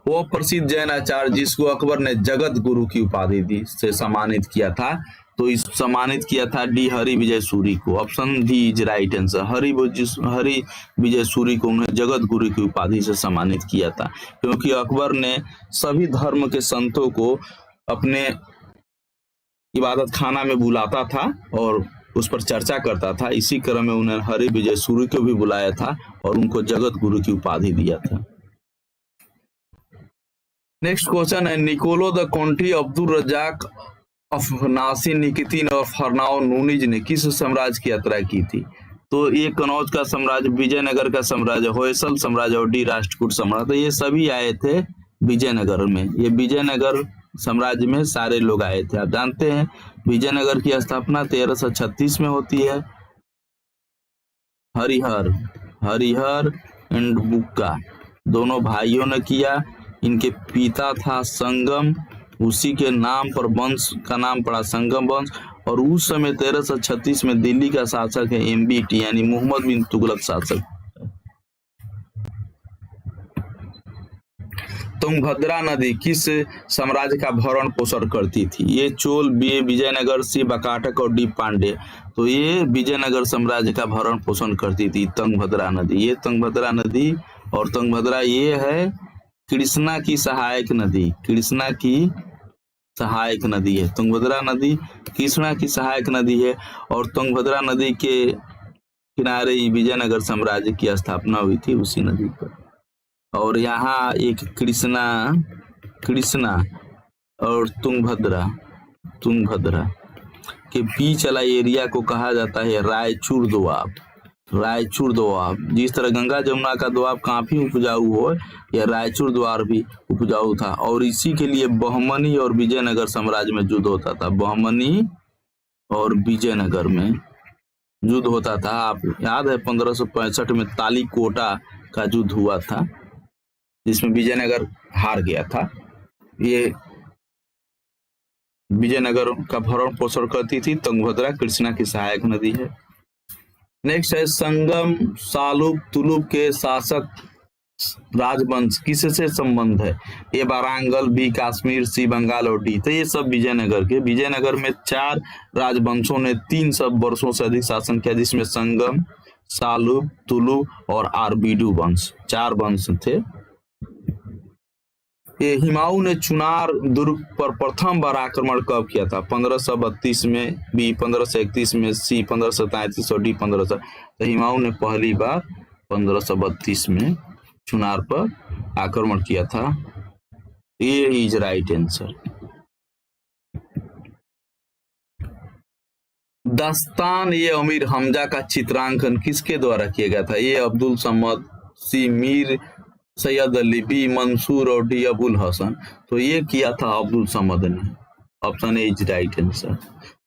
वो प्रसिद्ध जैन आचार्य जिसको अकबर ने जगत गुरु की उपाधि दी से सम्मानित किया था, तो इस सम्मानित किया था डी हरि विजय सूरी को। Option D is right answer. Hari Vijay Suri को उन्हें जगत गुरु की उपाधि से सम्मानित किया था, क्योंकि अकबर ने सभी धर्म के संतों को अपने इबादत खाना में बुलाता था और उस पर चर्चा करता था। इसी क्रम में उन्हें हरि विजय सूरी को भी बुलाया था और उनको जगत गुरु की उपाधि दिया था। नेक्स्ट क्वेश्चन है, निकोलो द कॉन्टी अब्दुल रजाक नासी निकितीन और फरनाओ नूनीज ने किस साम्राज्य की यात्रा की थी? तो ये कनौज का साम्राज्य, विजयनगर का साम्राज्य, होयसल साम्राज्य और डी राष्ट्रकूट साम्राज्य, तो ये सभी आए थे विजयनगर में। ये विजयनगर साम्राज्य में सारे लोग आए थे। आप जानते हैं विजयनगर की स्थापना 1336 में होती है। हरिहर एंड बुक्का दोनों भाइयों ने किया। इनके पिता था संगम, उसी के नाम पर वंश का नाम पड़ा संगम वंश। और उस समय 1336 में दिल्ली का शासक है एमबीटी यानी मोहम्मद बिन तुगलक शासक। तुंगभद्रा नदी किस साम्राज्य का भरण पोषण करती थी? ये चोल, बी विजयनगर, सी बकाटक और डी पांडे। तो ये विजयनगर साम्राज्य का भरण पोषण करती थी तुंगभद्रा नदी। ये तुंगभद्रा नदी और तुंगभद्रा ये है कृष्णा की सहायक नदी। कृष्णा की सहायक नदी है तुंगभद्रा नदी, कृष्णा की सहायक नदी है। और तुंगभद्रा नदी के किनारे विजयनगर साम्राज्य की स्थापना हुई थी उसी नदी पर। और यहाँ एक कृष्णा और तुंगभद्रा के बीच वाला एरिया को कहा जाता है रायचूर दोआब। जिस तरह गंगा जमुना का दोआब काफी उपजाऊ हो, यह रायचूर दोआब भी उपजाऊ था। और इसी के लिए बहमनी और विजयनगर साम्राज्य में युद्ध होता था। बहमनी और विजयनगर में युद्ध होता था। आप याद है 1565 में तालीकोटा का युद्ध हुआ था जिसमें विजयनगर हार गया था। ये विजयनगर का भरण पोषण करती थी तुंगभद्रा, कृष्णा की सहायक नदी है। नेक्स्ट है, संगम, सालुब, तुलुब के शासक राजवंश किससे संबंध है? ए वारांगल, बी काश्मीर, सी बंगाल और डी। तो ये सब विजयनगर में 4 राजवंशों ने 300 वर्षों से अधिक शासन किया, जिसमें संगम, सालुब, तुलुब और आरबीडू वंश 4 वंश थे। ये हिमायू ने चुनार दुर्ग पर प्रथम बार आक्रमण कब किया था? 1532 में, बी 1531 में, सी 1533 और डी 1500। तो हिमायू ने पहली बार 1532 में चुनार पर आक्रमण किया था। ये इज राइट आंसर। दस्तान ये अमीर हमजा का चित्रांकन किसके द्वारा किया गया था? ये अब्दुल समद, सी मीर सैयद अली, बी मंसूर और डी अबुल हसन। तो ये किया था अब्दुल समद ने। Option A is right answer.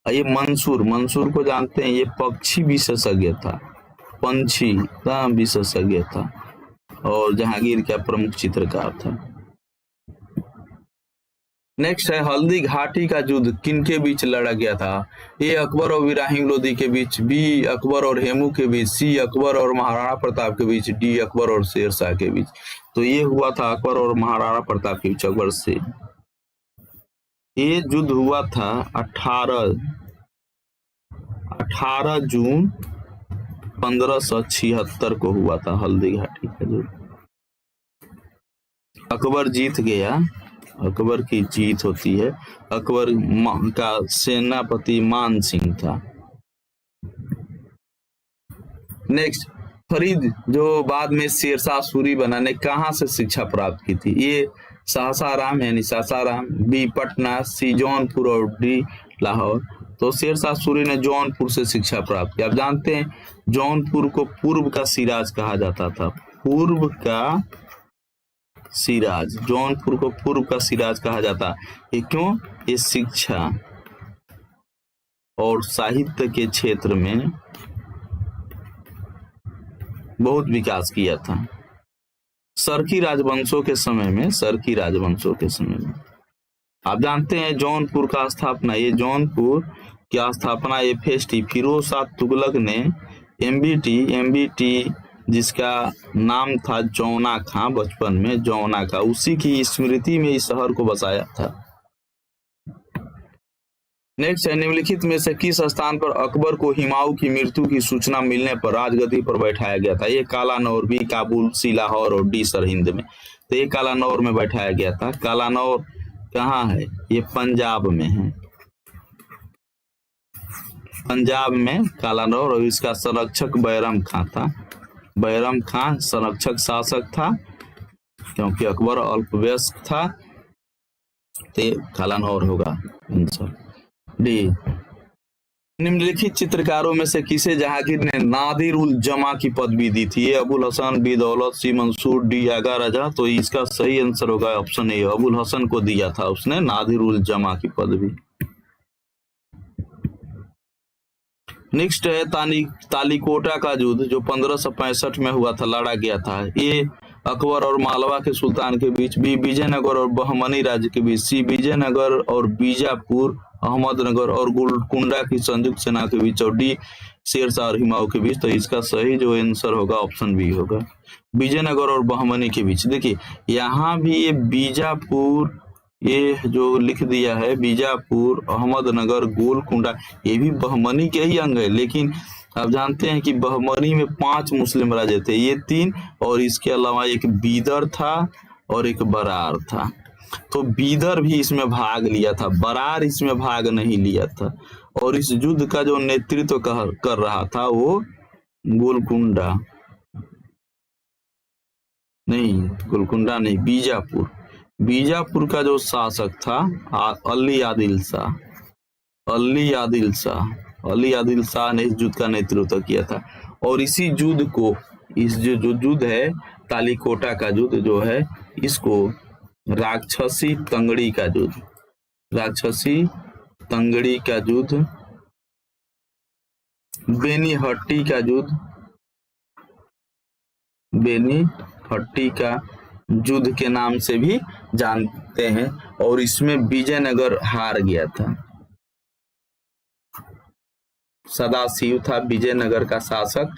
ये मंसूर को जानते हैं, ये पक्षी विशेषज्ञ था, पंछी का विशेषज्ञ था और जहांगीर का प्रमुख चित्रकार था। नेक्स्ट है, हल्दी घाटी का युद्ध किनके बीच लड़ा गया था? ए अकबर और इब्राहिम लोदी के बीच, बी अकबर और हेमू के बीच, सी अकबर और महाराणा प्रताप के बीच, डी अकबर और शेर शाह के बीच। तो ये हुआ था अकबर और महाराणा प्रताप के बीच, अकबर से। ये युद्ध हुआ था 18 जून 1576 को हुआ था हल्दी घाटी का युद्ध। अकबर जीत गया, अकबर की जीत होती है। अकबर का सेनापति मान सिंह था। नेक्स्ट, फरीद जो बाद में शेरशाह सूरी बना ने कहां से शिक्षा प्राप्त की थी? ये सासाराम यानी सासाराम, बी पटना, सी जौनपुर और डी लाहौर। तो शेरशाह सूरी ने जौनपुर से शिक्षा प्राप्त की। आप जानते हैं जौनपुर को पूर्व का सिराज कहा जाता था। पूर्व का सिराज, जौनपुर को पूर्व का सिराज कहा जाता है। क्यों? ये शिक्षा और साहित्य के क्षेत्र में बहुत विकास किया था। सरकी राजवंशों के समय में आप जानते हैं जौनपुर का स्थापना, ये जौनपुर की स्थापना ये फेस्टी फिरोज शाह तुगलक ने एमबीटी जिसका नाम था जौना खां, बचपन में जौना खां, उसी की स्मृति में इस शहर को बसाया था। नेक्स्ट है, निम्नलिखित में से किस स्थान पर अकबर को हुमायूं की मृत्यु की सूचना मिलने पर राजगद्दी पर बैठाया गया था? ये कालानौर, बी काबुल, सी लाहौर और डी सरहिंद में। तो ये कालानौर में बैठाया गया था। कालानौर कहाँ है? ये पंजाब में है, पंजाब में कालानौर। और इसका संरक्षक बैरम खां था। बैरम खां संरक्षक शासक था, क्योंकि अकबर अल्पवयस्क था। तो कालानौर होगा आंसर डी। निम्नलिखित चित्रकारों में से किसे जहांगीर ने नादिर उल जमा की पदवी दी थी? ए अबुल हसन, बी दौलत, सी मंसूर, डी आगा रजा। तो इसका सही आंसर होगा ऑप्शन ए, अबुल हसन को दिया था उसने नादिर उल जमा की पदवी। नेक्स्ट है, तालीकोटा का युद्ध जो 1565 में हुआ था, लड़ा गया था। ए अकबर और मालवा के सुल्तान के बीच, बी विजयनगर और बहमनी राज्य के बीच, सी विजयनगर और बीजापुर, अहमदनगर और गोलकुंडा की संयुक्त सेना के बीच, और डी शेरशाह और हुमायूं के बीच। तो इसका सही जो आंसर होगा ऑप्शन बी होगा, विजयनगर और बहमनी के बीच। देखिए यहाँ भी ये बीजापुर, ये जो लिख दिया है बीजापुर, अहमदनगर, गोलकुंडा, ये भी बहमनी के ही अंग है। लेकिन आप जानते हैं कि बहमनी में 5 मुस्लिम राजे थे, ये 3, और इसके अलावा एक बीदर था और एक बरार था। तो बीदर भी इसमें भाग लिया था, बरार इसमें भाग नहीं लिया था। और इस युद्ध का जो नेतृत्व कर रहा था वो गोलकुंडा नहीं, बीजापुर, बीजापुर का जो शासक था अली आदिल शाह। अली आदिल शाह ने इस युद्ध का नेतृत्व किया था। और इसी युद्ध को, इस जो युद्ध है तालीकोटा का युद्ध जो है, इसको राक्षसी तंगड़ी का युद्ध, राक्षसी तंगड़ी का युद्ध, बेनीहट्टी का युद्ध, बेनीहट्टी का युद्ध के नाम से भी जानते हैं। और इसमें विजयनगर हार गया था। सदाशिव था विजयनगर का शासक,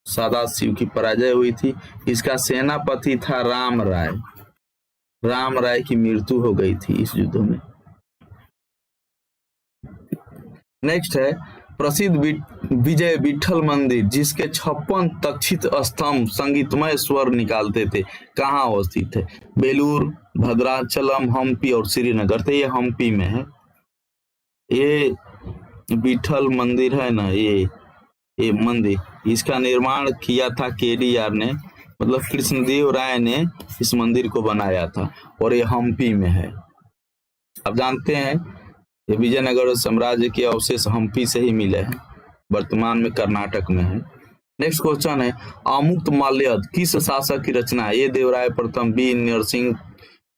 सदाशिव की पराजय हुई थी। इसका सेनापति था राम राय, राम राय की मृत्यु हो गई थी इस युद्ध में। नेक्स्ट है, प्रसिद्ध विजय विठल मंदिर जिसके 56 तक्षित स्तंभ संगीतमय स्वर निकालते थे, कहाँ अवस्थित है? बेलूर, भद्राचलम, हम्पी और श्रीनगर। तो ये हम्पी में है। ये विठल मंदिर है ना, ये मंदिर, इसका निर्माण किया था केडीआर ने, मतलब कृष्णदेव राय ने इस मंदिर को बनाया था। और ये हम्पी में है। आप जानते हैं ये विजयनगर साम्राज्य के अवशेष हम्पी से ही मिले हैं, वर्तमान में कर्नाटक में है। नेक्स्ट क्वेश्चन है, अमुक्तमाल्यद किस शासक की रचना है? ए देवराय प्रथम, बी नरसिंह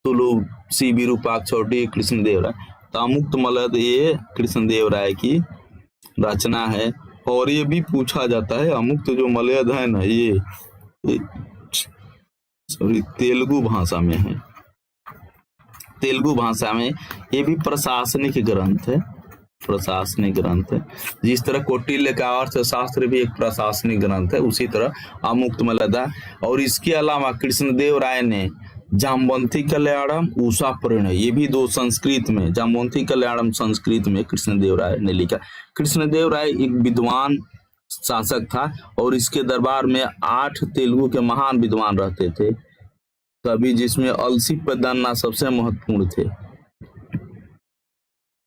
तुलु, सी विरूपाक्ष और डी कृष्णदेव राय। तो अमुक्तमाल्यद ये कृष्णदेव राय की रचना है। और ये भी पूछा जाता है, अमुक्त जो मलयद है ना, ये तेलुगु भाषा में है, तेलुगु भाषा में। ये भी प्रशासनिक ग्रंथ है, प्रशासनिक ग्रंथ है। जिस तरह कौटिल्य का अर्थशास्त्र भी एक प्रशासनिक ग्रंथ है, उसी तरह अमुक्तमाल्यद। और इसके अलावा कृष्णदेव राय ने जामवंती कल्याणम, उषा परिणय, ये भी 2 संस्कृत में, जामवंती कल्याणम संस्कृत में कृष्णदेव राय ने लिखा। कृष्णदेव राय एक विद्वान शासक था और इसके दरबार में 8 तेलुगु के महान विद्वान रहते थे, तभी जिसमें अलसी प्रदाना सबसे महत्वपूर्ण थे।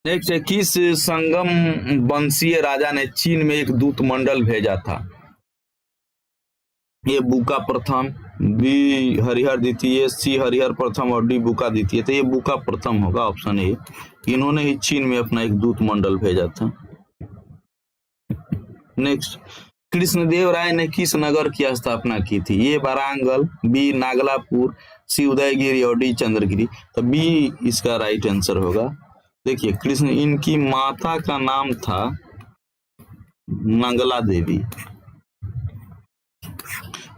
नेक्स्ट है, किस संगम वंशीय राजा ने चीन में एक दूत मंडल भेजा था? ये बुका प्रथम, बी हरिहर द्वितीय, सी हरिहर प्रथम और डी बुका द्वितीय। तो ये बुका प्रथम होगा ऑप्शन ए। इन्होंने ही चीन में अपना एक दूत मंडल भेजा था। नेक्स्ट, कृष्णदेव राय ने किस नगर की स्थापना की थी? ये वारांगल, बी नागलापुर, सी उदयगिरी और डी चंद्रगिरी। तो बी इसका राइट आंसर होगा। देखिए कृष्ण, इनकी माता का नाम था मंगला देवी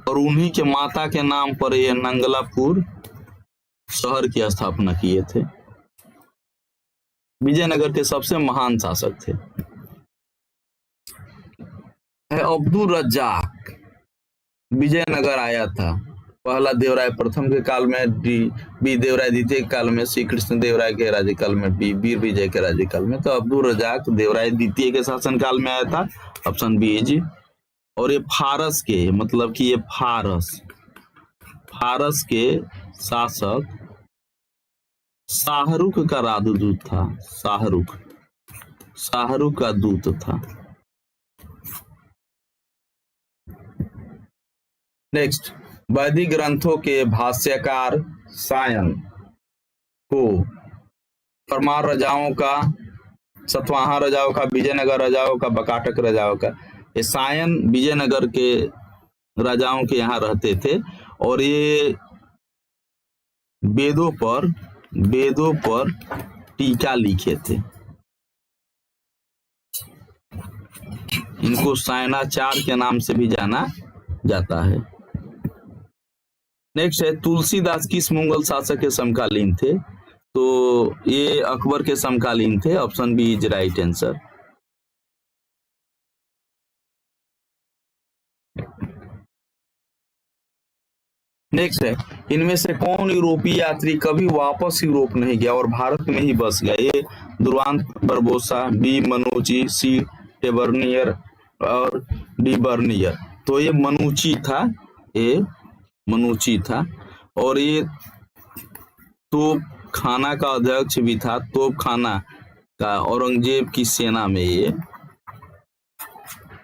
और उन्हीं के माता के नाम पर ये नंगलापुर शहर की स्थापना किए थे। विजयनगर के सबसे महान शासक थे। अब्दुल रज्जाक विजयनगर आया था, पहला देवराय प्रथम के काल में, बी देवराय द्वितीय के काल में, सी कृष्ण देवराय के राज्यकाल में, डी वीर विजय के राज्यकाल में। तो अब्दुल रजाक देवराय द्वितीय के शासन काल में आया था, ऑप्शन बी जी। और ये फारस के, मतलब कि ये फारस के शासक शाहरुख का राजदूत था, शाहरुख का दूत था। नेक्स्ट, वैदिक ग्रंथों के भाष्यकार सायन को परमार राजाओं का, सतवाहन राजाओं का, विजयनगर राजाओं का, बकाटक राजाओं का। ये सायन विजयनगर के राजाओं के यहाँ रहते थे और ये वेदों पर टीका लिखे थे। इनको सायनाचार्य के नाम से भी जाना जाता है। नेक्स्ट है, तुलसीदास किस मुगल शासक के समकालीन थे? तो ये अकबर के समकालीन थे, option B is right answer. Next है, इनमें से कौन यूरोपीय यात्री कभी वापस यूरोप नहीं गया और भारत में ही बस गया? ए दुर्वांत बरबोसा, बी मनूची, सी टेबर्नियर और डी बर्नियर। तो ये मनुची था और ये तोप खाना का अध्यक्ष भी था, तोप खाना का, औरंगजेब की सेना में ये,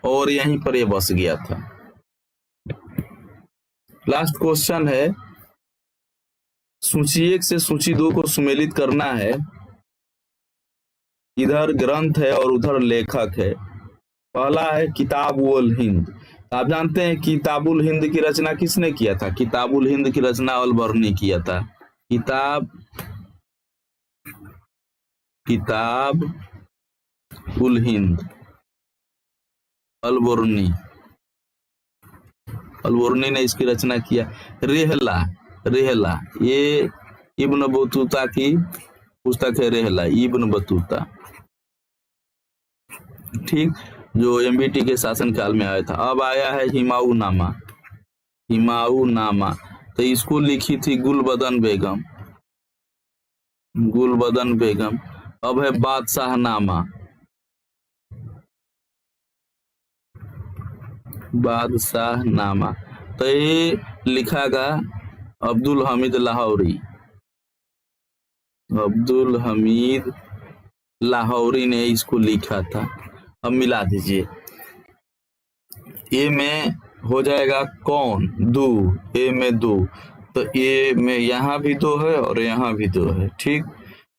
और यहीं पर ये बस गया था। लास्ट क्वेश्चन है, सूची 1 से सूची 2 को सुमेलित करना है। इधर ग्रंथ है और उधर लेखक है। पहला है किताबुल हिंद। आप जानते हैं किताबुल हिंद की रचना किसने किया था? किताबुल हिंद की रचना अल-बर्नी किया था। किताबुल हिंद अल-बर्नी ने इसकी रचना किया। रेहला ये इब्न बतूता की पुस्तक है, रेहला इब्न बतूता, ठीक, जो एमबीटी के शासनकाल में आया था। अब आया है हिमायूनामा। तो इसको लिखी थी गुलबदन बेगम। अब है बादशाहनामा। तो ये लिखा गा अब्दुल हमीद लाहौरी ने इसको लिखा था। अब मिला दीजिए, ए में हो जाएगा कौन, दो, ए में 2, तो ए में यहाँ भी 2 है और यहाँ भी 2 है, ठीक।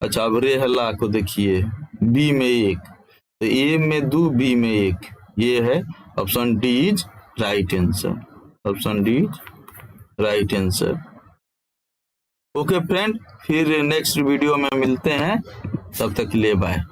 अच्छा, अब रेहला को देखिए, बी में 1, तो ए में 2, बी में 1, ये है option D is right answer. Okay friend, फिर नेक्स्ट वीडियो में मिलते हैं, तब तक के लिए बाय।